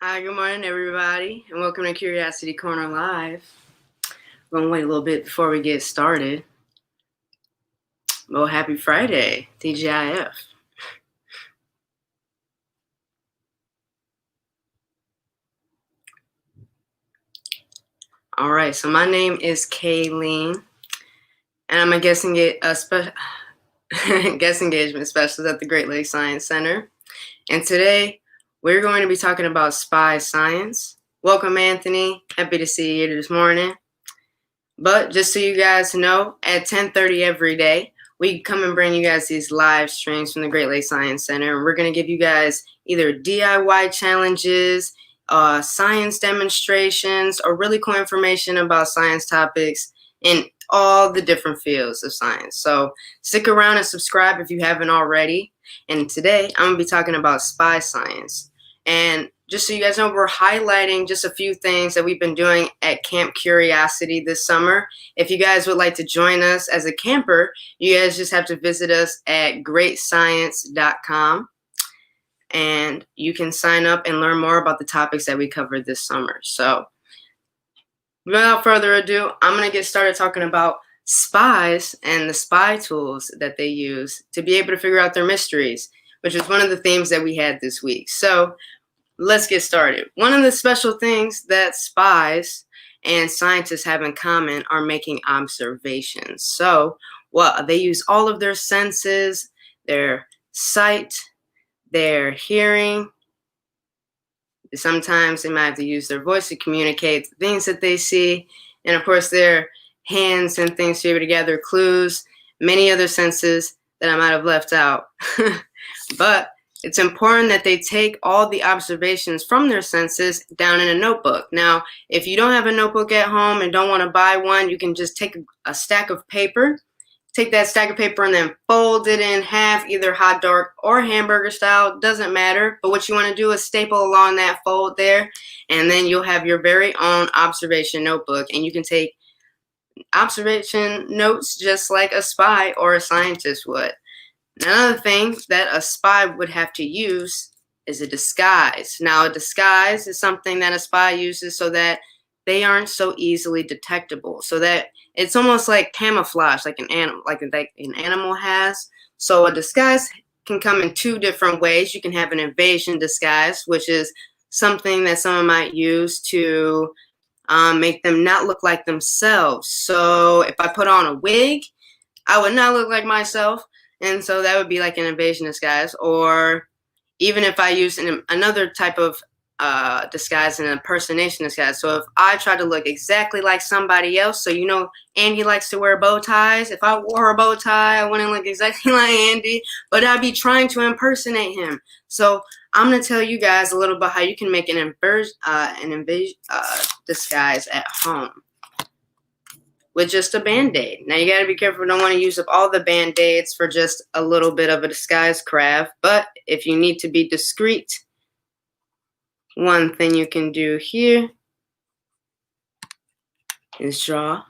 Hi, good morning, everybody, and welcome to Curiosity Corner Live. We're going to wait a little bit before we get started. Well, happy Friday, TGIF. All right, so my name is Kayleen, and I'm a guest engagement specialist at the Great Lakes Science Center. And today, we're going to be talking about spy science. Welcome, Anthony. Happy to see you this morning. But just so you guys know, at 10:30 every day, we come and bring you guys these live streams from the Great Lakes Science Center. And we're going to give you guys either DIY challenges, science demonstrations, or really cool information about science topics in all the different fields of science. So stick around and subscribe if you haven't already. And today, I'm going to be talking about spy science. And just so you guys know, we're highlighting just a few things that we've been doing at Camp Curiosity this summer. If you guys would like to join us as a camper, you guys just have to visit us at greatscience.com, and you can sign up and learn more about the topics that we covered this summer. So without further ado, I'm going to get started talking about spies and the spy tools that they use to be able to figure out their mysteries, which is one of the themes that we had this week. So let's get started. One of the special things that spies and scientists have in common are making observations. So, they use all of their senses, their sight, their hearing. Sometimes they might have to use their voice to communicate the things that they see. And of course, their hands and things to be able to gather clues, many other senses that I might have left out. But it's important that they take all the observations from their senses down in a notebook. Now, if you don't have a notebook at home and don't want to buy one, you can just take a stack of paper, take that stack of paper and then fold it in half, either hot dog or hamburger style, doesn't matter. But what you want to do is staple along that fold there, and then you'll have your very own observation notebook, and you can take observation notes just like a spy or a scientist would. Another thing that a spy would have to use is a disguise. Now, a disguise is something that a spy uses so that they aren't so easily detectable, so that it's almost like camouflage, like an animal has. So a disguise can come in two different ways. You can have an invasion disguise, which is something that someone might use to make them not look like themselves. So if I put on a wig, I would not look like myself. And so that would be like an invasion disguise. Or even if I use another type of disguise, an impersonation disguise. So if I try to look exactly like somebody else, so you know Andy likes to wear bow ties. If I wore a bow tie, I wouldn't look exactly like Andy, but I'd be trying to impersonate him. So I'm going to tell you guys a little bit how you can make an invasion disguise at home with just a Band-Aid. Now, you got to be careful. Don't want to use up all the Band-Aids for just a little bit of a disguise craft. But if you need to be discreet, one thing you can do here is draw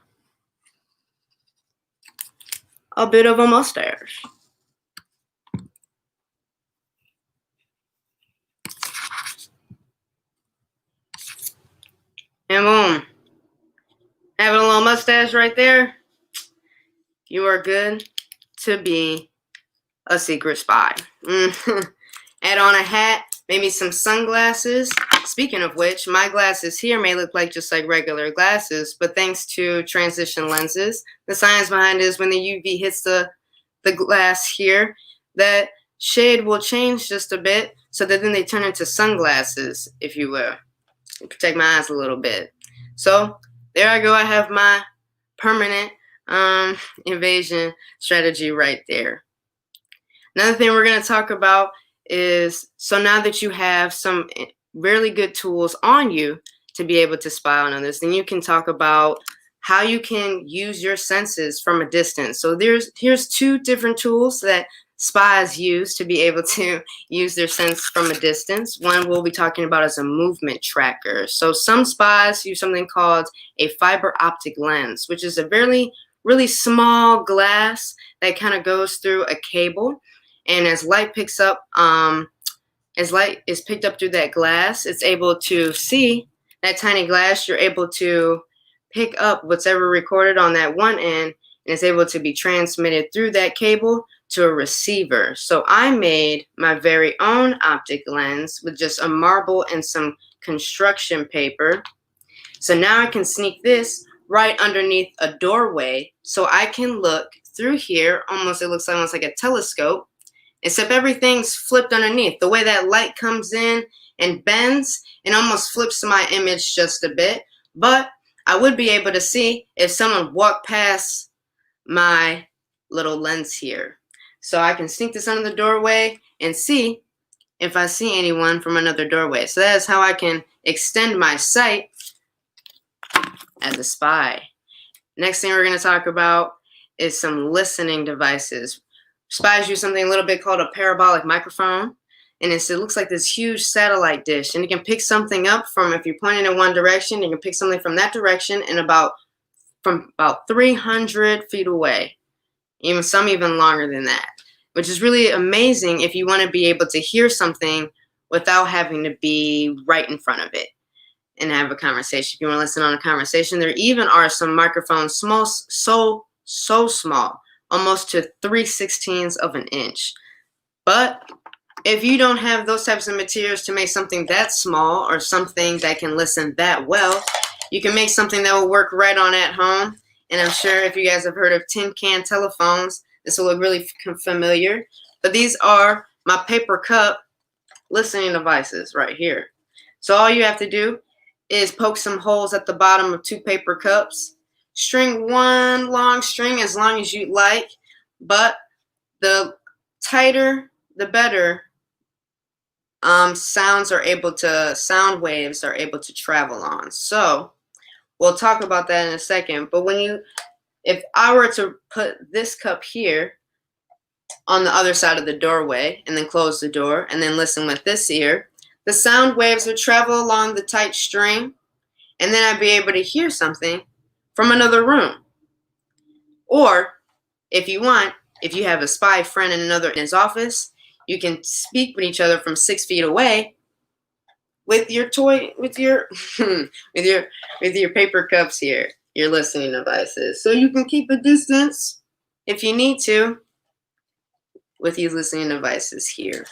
a bit of a mustache. And boom. Having a little mustache right there, you are good to be a secret spy. Add on a hat, maybe some sunglasses. Speaking of which, my glasses here may look like just like regular glasses, but thanks to transition lenses, the science behind it is when the UV hits the glass here, that shade will change just a bit so that then they turn into sunglasses, if you will. Protect my eyes a little bit. So there I go. I have my permanent invasion strategy right there. Another thing we're going to talk about is, so now that you have some really good tools on you to be able to spy on others, then you can talk about how you can use your senses from a distance. So here's two different tools that spies use to be able to use their sense from a distance. One we'll be talking about is a movement tracker. So some spies use something called a fiber optic lens, which is a really small glass that kind of goes through a cable. And as light picks up as light is picked up through that glass, it's able to see that tiny glass. You're able to pick up what's ever recorded on that one end, and it's able to be transmitted through that cable to a receiver. So I made my very own optic lens with just a marble and some construction paper. So now I can sneak this right underneath a doorway so I can look through here. Almost, it looks almost like a telescope, except everything's flipped underneath. The way that light comes in and bends, it almost flips my image just a bit. But I would be able to see if someone walked past my little lens here. So I can sneak this under the doorway and see if I see anyone from another doorway. So that is how I can extend my sight as a spy. Next thing we're going to talk about is some listening devices. Spies use something a little bit called a parabolic microphone, and it looks like this huge satellite dish, and you can pick something up from, if you're pointing in one direction, you can pick something from that direction and from about 300 feet away, some even longer than that, which is really amazing if you want to be able to hear something without having to be right in front of it and have a conversation. If you want to listen on a conversation, there even are some microphones so small, almost to 3/16 of an inch. But if you don't have those types of materials to make something that small or something that can listen that well, you can make something that will work right on at home. And I'm sure if you guys have heard of tin can telephones, this will look really familiar. But these are my paper cup listening devices right here. So all you have to do is poke some holes at the bottom of 2 paper cups, string one long string as long as you like, but the tighter the better. Sound waves are able to travel on. So we'll talk about that in a second. But if I were to put this cup here on the other side of the doorway and then close the door and then listen with this ear, the sound waves would travel along the tight string, and then I'd be able to hear something from another room. Or if you have a spy friend in his office, you can speak with each other from 6 feet away with your with your paper cups here, your listening devices. So you can keep a distance if you need to with these listening devices here.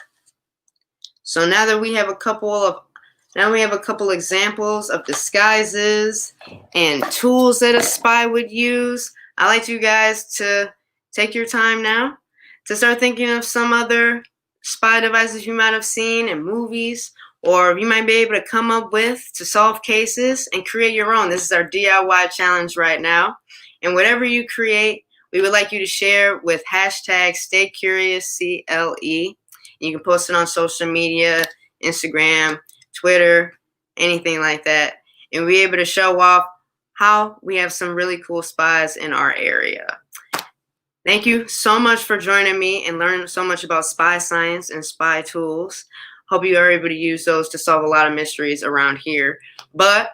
So now we have a couple examples of disguises and tools that a spy would use. I'd like you guys to take your time now to start thinking of some other spy devices you might have seen in movies, or you might be able to come up with to solve cases and create your own. This is our DIY challenge right now. And whatever you create, we would like you to share with hashtag StayCuriousCLE. You can post it on social media, Instagram, Twitter, anything like that. And we'll be able to show off how we have some really cool spies in our area. Thank you so much for joining me and learning so much about spy science and spy tools. Hope you are able to use those to solve a lot of mysteries around here. But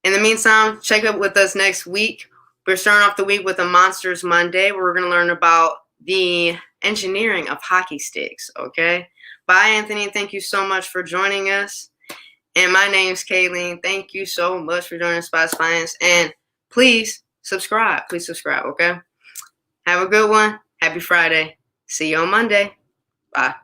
in the meantime, check up with us next week. We're starting off the week with a Monsters Monday, where we're going to learn about the engineering of hockey sticks, okay? Bye, Anthony. Thank you so much for joining us. And my name's Kayleen. Thank you so much for joining Spy Science. And please subscribe. Please subscribe, okay? Have a good one. Happy Friday. See you on Monday. Bye.